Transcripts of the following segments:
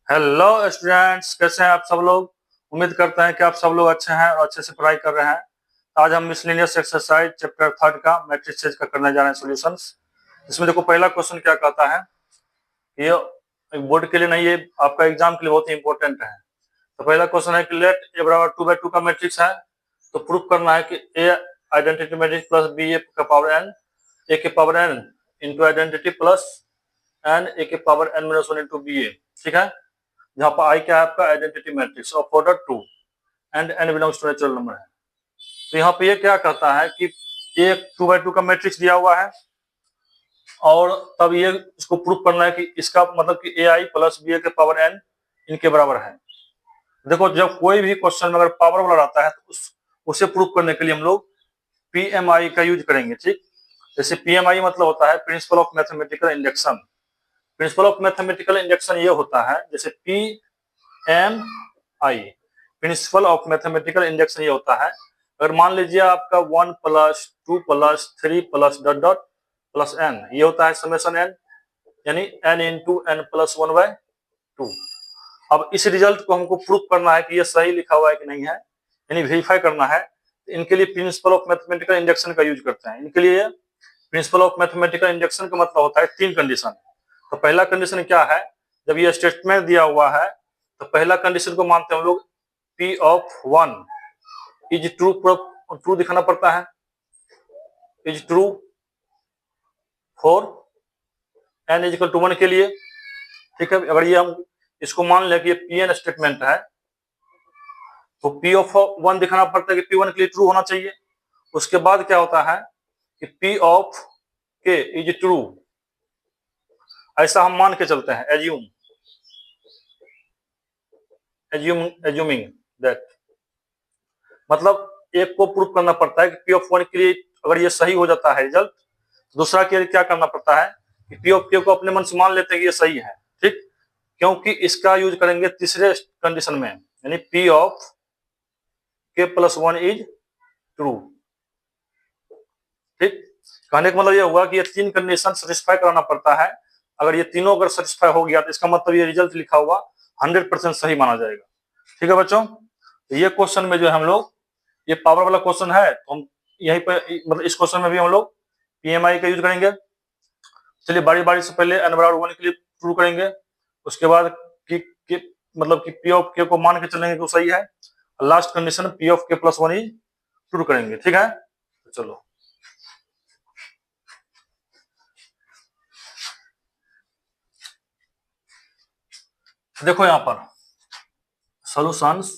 Hello students, कैसे हैं आप सब लोग। उम्मीद करते हैं कि आप सब लोग अच्छे हैं और अच्छे से पढ़ाई कर रहे हैं। आज हम मिसलेनियस एक्सरसाइज चैप्टर 3 का मैट्रिसेस का करने जा रहे हैं सॉल्यूशंस। इसमें देखो पहला क्वेश्चन क्या कहता है। ये बोर्ड के लिए नहीं, ये आपका एग्जाम के लिए बहुत ही इंपॉर्टेंट है। तो पहला क्वेश्चन है कि लेट ए बराबर 2/2 का मैट्रिक्स है, तो प्रूफ करना है कि A identity matrix plus B A का पावर एन, ए के power n into identity plus n A के power n minus 1 into B A. ठीक है, जहां पर आई क्या है आपका identity matrix of order 2 and n belongs to natural number है। तो यहाँ पे ये क्या कहता है कि एक 2/2 का मैट्रिक्स दिया हुआ है और तब ये इसको प्रूफ करना है कि इसका मतलब कि ए आई प्लस बी ए के पावर एन इनके बराबर है। देखो, जब कोई भी क्वेश्चन में अगर पावर वाला आता है तो उसे प्रूफ करने के लिए हम लोग पीएमआई का यूज करेंगे। ठीक, जैसे पीएमआई मतलब होता है principle of mathematical induction. Principle of mathematical induction ये होता है, जैसे P M I principle of mathematical induction ये होता है। अगर मान लीजिए आपका 1 + 2 + 3 + डॉट डॉट प्लस एन, ये होता है समेशन एन, यानी एन इंटू एन प्लस 1/2। अब इस रिजल्ट को हमको प्रूफ करना है कि ये सही लिखा हुआ है कि नहीं है, यानी वेरीफाई करना है। इनके लिए प्रिंसिपल ऑफ मैथमेटिकल इंडक्शन का यूज करते हैं। इनके लिए प्रिंसिपल ऑफ मैथमेटिकल इंडक्शन का मतलब होता है 3 कंडीशन। तो पहला कंडीशन क्या है, जब ये स्टेटमेंट दिया हुआ है तो पहला कंडीशन को मानते हैं हम लोग P of 1 is true. True दिखाना पड़ता है, is true for n equal to 1 के लिए। ठीक है, अगर ये हम इसको मान लें कि ये Pn स्टेटमेंट है तो P ऑफ 1 दिखाना पड़ता है कि P1 के लिए ट्रू होना चाहिए। उसके बाद क्या होता है कि P of k is true, ऐसा हम मान के चलते हैं, एज्यूमिंग दैट। मतलब एक को प्रूफ करना पड़ता है कि P ऑफ 1 के लिए अगर ये सही हो जाता है रिजल्ट, दूसरा के लिए क्या करना पड़ता है कि P ऑफ k को अपने मन से मान लेते हैं कि ये सही है। ठीक, क्योंकि इसका यूज करेंगे तीसरे कंडीशन में, यानी P of k + 1 is true. ठीक, कहने का मतलब ये हुआ कि ये 3 कंडीशन सेटिस्फाई कराना पड़ता है। अगर ये तीनों अगर सेटिस्फाई हो गया तो इसका मतलब ये रिजल्ट लिखा हुआ 100% सही माना जाएगा। ठीक है बच्चों, तो ये क्वेश्चन में जो है हम लोग, ये पावर वाला क्वेश्चन है तो हम यहीं पर मतलब इस क्वेश्चन में भी हम लोग पीएमआई का यूज करेंगे। चलिए बारी बारी से पहले n = 1 के लिए शुरू करेंगे, उसके बाद कि मतलब कि P ऑफ k को मान के चलेंगे तो सही है, last condition P of k + 1 is शुरू करेंगे। ठीक है, तो चलो देखो यहाँ पर सॉल्यूशंस।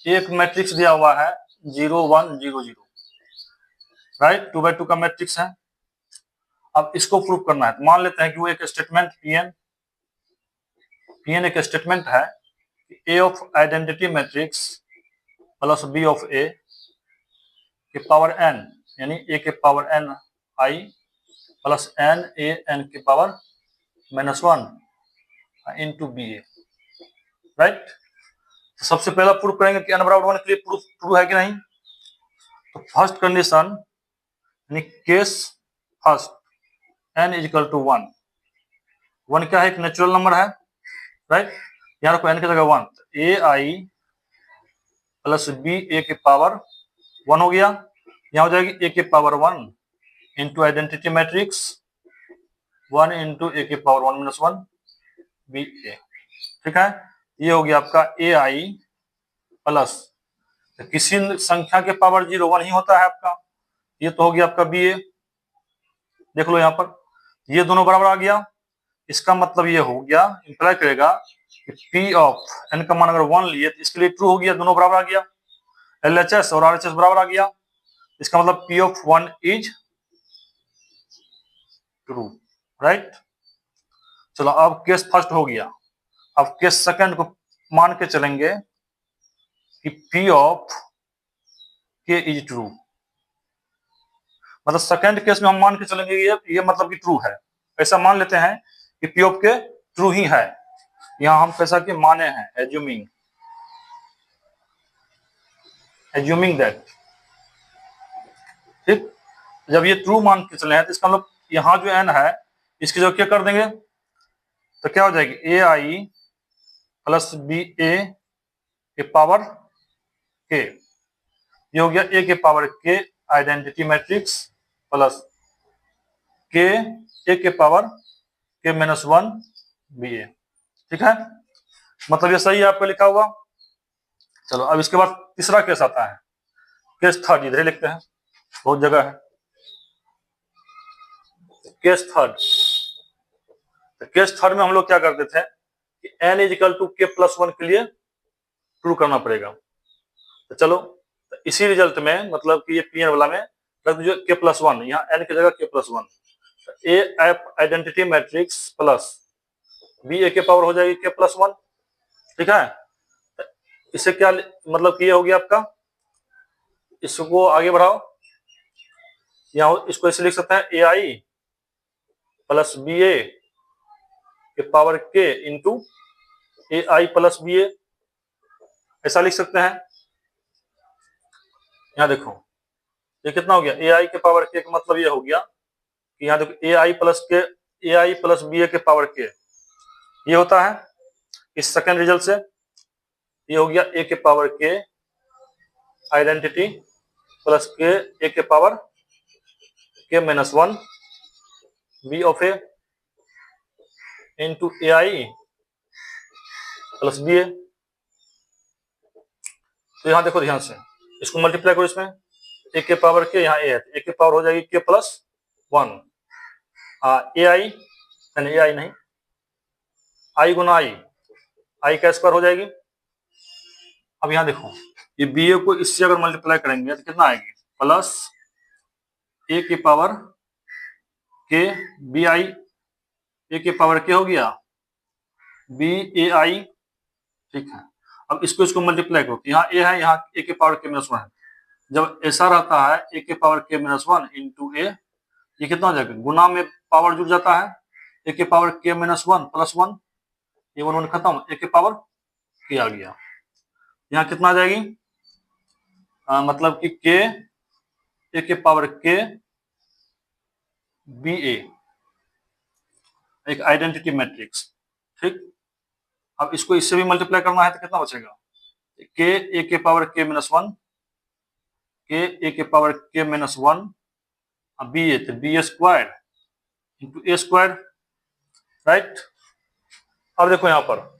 एक मैट्रिक्स दिया हुआ है 0 1 0 0, राइट, 2/2 का मैट्रिक्स है। अब इसको प्रूव करना है तो मान लेते हैं कि वो एक स्टेटमेंट Pn एक स्टेटमेंट है कि A of identity matrix plus B of A के पावर n, यानी A के power n i plus n A n के पावर -1 इंटू बी ए, राइट। तो सबसे पहला प्रूफ करेंगे कि n = 1 के लिए प्रूफ ट्रू है कि नहीं। तो फर्स्ट कंडीशन यानी case first, n equal to 1। 1 क्या है, एक नेचुरल नंबर है, राइट। यहाँ रखो n की जगह 1, ए आई प्लस बी ए के पावर 1 हो गया। यहाँ हो जाएगी a के power 1 into identity matrix 1 into a के पावर 1 - 1 बी ए। ठीक है, ये हो गया आपका ए आई प्लस, तो किसी संख्या के पावर 0 1 ही होता है आपका, ये तो हो गया आपका बी ए। देख लो यहाँ पर ये दोनों बराबर आ गया। इसका मतलब ये हो गया, इंप्लाई करेगा कि P ऑफ n का मान अगर 1 लिए तो इसके लिए ट्रू हो गया, दोनों बराबर आ गया। LHS और RHS बराबर आ गया, इसका मतलब P of 1 is true, right. चलो अब केस फर्स्ट हो गया। अब केस सेकंड को मान के चलेंगे कि P of k is true. मतलब सेकंड केस में हम मान के चलेंगे ये मतलब कि ट्रू है, ऐसा मान लेते हैं कि P ऑफ k ट्रू ही है। यहां हम कैसा कि माने हैं, एज्यूमिंग दैट। ठीक, जब ये ट्रू मान के चले हैं तो इसका मतलब यहाँ जो n है इसकी जगह क्या कर देंगे, तो क्या हो जाएगी ए आई प्लस बी ए के पावर के, ये हो गया ए के पावर के आइडेंटिटी मैट्रिक्स प्लस के ए के पावर के माइनस 1 बी ए। ठीक है, मतलब ये सही है आपका लिखा हुआ। चलो अब इसके बाद तीसरा केस आता है, केस थर्ड, इधर लिखते हैं, बहुत जगह है। केस थर्ड, तो केस थर्ड में हम लोग क्या करते थे कि n इजिकल टू के प्लस 1 के लिए ट्रू करना पड़ेगा। तो चलो, तो इसी रिजल्ट में मतलब कि ये पीएन वाला में रख दीजिए के प्लस 1, यहाँ n की जगह के plus 1, A F identity matrix plus B A के पावर हो जाएगी के प्लस 1। ठीक है, तो इससे क्या मतलब कि ये हो गया आपका, इसको आगे बढ़ाओ, यहाँ इसको ऐसे लिख सकते हैं ए आई प्लस बी ए के पावर के into A I plus B ए, ऐसा लिख सकते हैं। यहाँ देखो ये कितना हो गया, ए आई के पावर के का मतलब ये हो गया कि यहाँ देखो ए आई प्लस बी ए के पावर के, ये होता है इस सेकेंड रिजल्ट से। ये हो गया ए के पावर के आइडेंटिटी प्लस के ए के पावर के minus 1 B of A into A I plus B A. तो यहाँ देखो ध्यान से, इसको मल्टीप्लाई करो, इसमें ए के पावर के, यहाँ ए है, ए के पावर हो जाएगी के प्लस 1 ए आई, ए आई नहीं, आई गुना आई का स्क्वायर हो जाएगी। अब यहाँ देखो ये बी ए को इससे अगर मल्टीप्लाई करेंगे तो कितना आएगी, प्लस ए के पावर के बी आई, ए के पावर के हो गया बी ए आई। ठीक है, अब इसको मल्टीप्लाई करो, यहाँ ए है, यहाँ ए के पावर के माइनस 1 है। जब ऐसा रहता है ए के पावर के माइनस 1 इंटू ए, ये कितना हो जाएगा, गुना में पावर जुड़ जाता है, ए के पावर के माइनस 1 प्लस 1, ये 1 खत्म, ए के पावर के आ गया। यहाँ कितना आ जाएगी, मतलब कि के ए के पावर के बी ए, एक आइडेंटिटी मैट्रिक्स। ठीक, अब इसको इससे भी मल्टीप्लाई करना है तो कितना बचेगा, के ए के पावर के माइनस 1, के ए के पावर के माइनस 1 बी ए, तो बी स्क्वायर इंटू ए स्क्वायर। राइट, अब देखो यहाँ पर,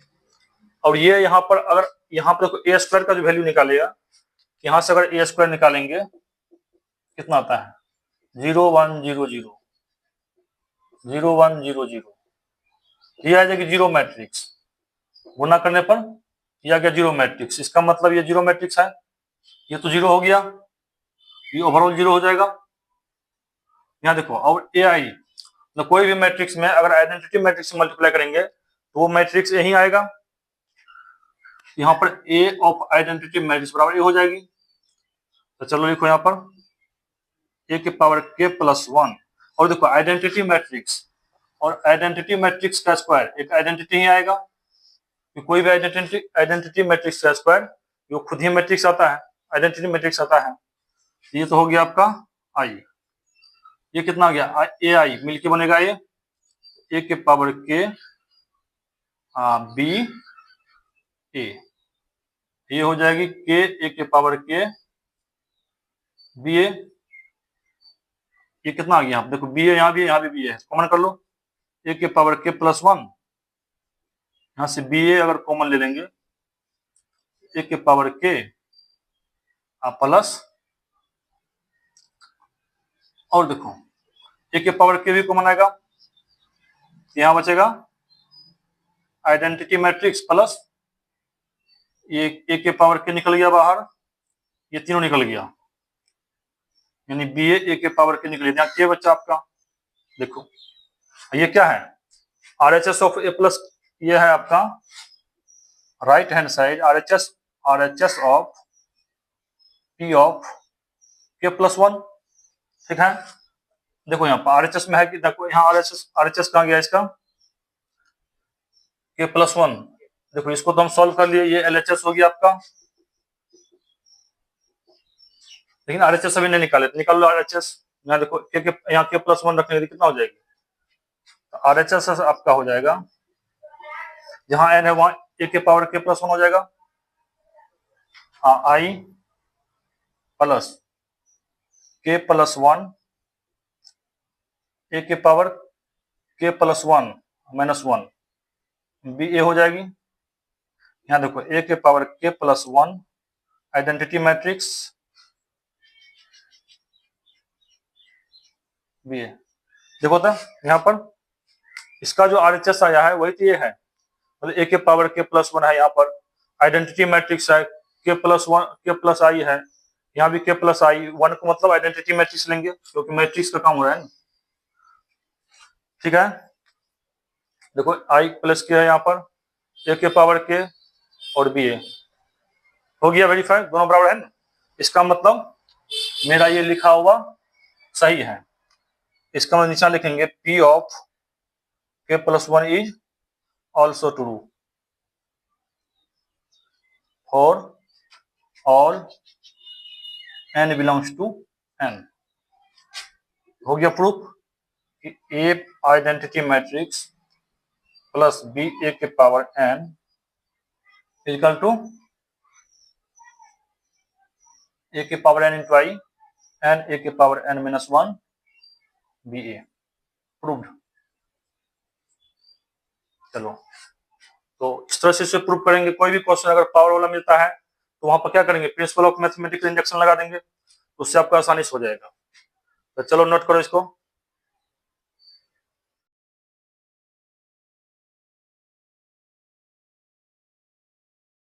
और ये यहाँ पर अगर यहाँ पर देखो ए स्क्वायर का जो वैल्यू निकालेगा, यहाँ से अगर ए स्क्वायर निकालेंगे कितना आता है, 0 1 0 0 0 1 0 0, ये आ जाएगी जीरो मैट्रिक्स, गुना करने पर यह आ गया जीरो मैट्रिक्स। इसका मतलब ये जीरो मैट्रिक्स है, ये तो जीरो हो गया, ये ओवरऑल जीरो हो जाएगा। यहाँ देखो, और ए आई तो कोई भी मैट्रिक्स में अगर आइडेंटिटी मैट्रिक्स से मल्टीप्लाई करेंगे तो वो मैट्रिक्स यही आएगा, यहाँ पर ए ऑफ आइडेंटिटी मैट्रिक्स बराबर ए हो जाएगी। तो चलो लिखो यहाँ पर ए के पावर के प्लस 1, और देखो आइडेंटिटी मैट्रिक्स और आइडेंटिटी मैट्रिक्स का स्क्वायर एक आइडेंटिटी ही आएगा, कोई भी आइडेंटिटी मैट्रिक्स का स्क्वायर वो खुद ही मैट्रिक्स आता है, आइडेंटिटी मैट्रिक्स आता है। ये तो हो गया आपका आई, ये कितना हो गया ए आई मिलके बनेगा ये ए के पावर के बी ए, ये हो जाएगी के ए के पावर के बी ए। ये कितना आ गया, आप देखो बी ए यहाँ भी है, यहाँ भी बी ए है, कॉमन कर लो, ए के पावर के प्लस 1, यहाँ से बी ए अगर कॉमन ले लेंगे ए के पावर के प्लस, और देखो ए के पावर के भी कॉमन आएगा, यहाँ बचेगा आइडेंटिटी मैट्रिक्स प्लस ये ए के पावर के निकल गया बाहर, ये तीनों निकल गया, यानी बी ए के पावर के निकल गया, क्या बच्चा आपका, देखो ये क्या है, RHS ऑफ ए प्लस, ये है आपका right hand side RHS of P of के प्लस 1। ठीक है, देखो यहाँ पर RHS में है कि देखो यहाँ RHS कहाँ गया इसका, के प्लस 1। देखो इसको तो हम सॉल्व कर लिए, ये LHS हो गया आपका, लेकिन RHS अभी नहीं निकाले, तो निकाल लो RHS। यहाँ देखो यहाँ के प्लस 1 रखने के लिए कितना हो जाएगी, RHS आपका हो जाएगा जहां n है वहां a के पावर k प्लस 1 हो जाएगा। हाँ, i plus k plus 1 a के power k plus 1 minus 1 B A हो जाएगी। यहाँ देखो a के power k plus 1 identity matrix B A. देखो तो यहाँ पर इसका जो RHS आया है वही तो ये है, मतलब a के पावर k प्लस 1 है। यहाँ पर आइडेंटिटी मैट्रिक्स है k प्लस 1 k प्लस आई है, यहाँ भी k प्लस आई 1 को मतलब आइडेंटिटी मैट्रिक्स लेंगे क्योंकि मैट्रिक्स का काम हो रहा है ना। ठीक है, देखो i प्लस k है यहाँ पर a के पावर k और बी ए हो गया वेरीफाई, दोनों बराबर है ना। इसका मतलब मेरा ये लिखा हुआ सही है। इसका मतलब निशान लिखेंगे p of k plus 1 is also true for all n belongs to n। हो गया प्रूफ कि a identity matrix plus b a के power n equal to a के power n into I n a के power n minus 1 B A proved. चलो, तो इस तरह से इसे प्रूव करेंगे। कोई भी क्वेश्चन अगर पावर वाला मिलता है तो वहां पर क्या करेंगे, प्रिंसिपल ऑफ मैथमेटिकल इंडक्शन लगा देंगे, तो उससे आपका आसानी से हो जाएगा। तो चलो नोट करो इसको।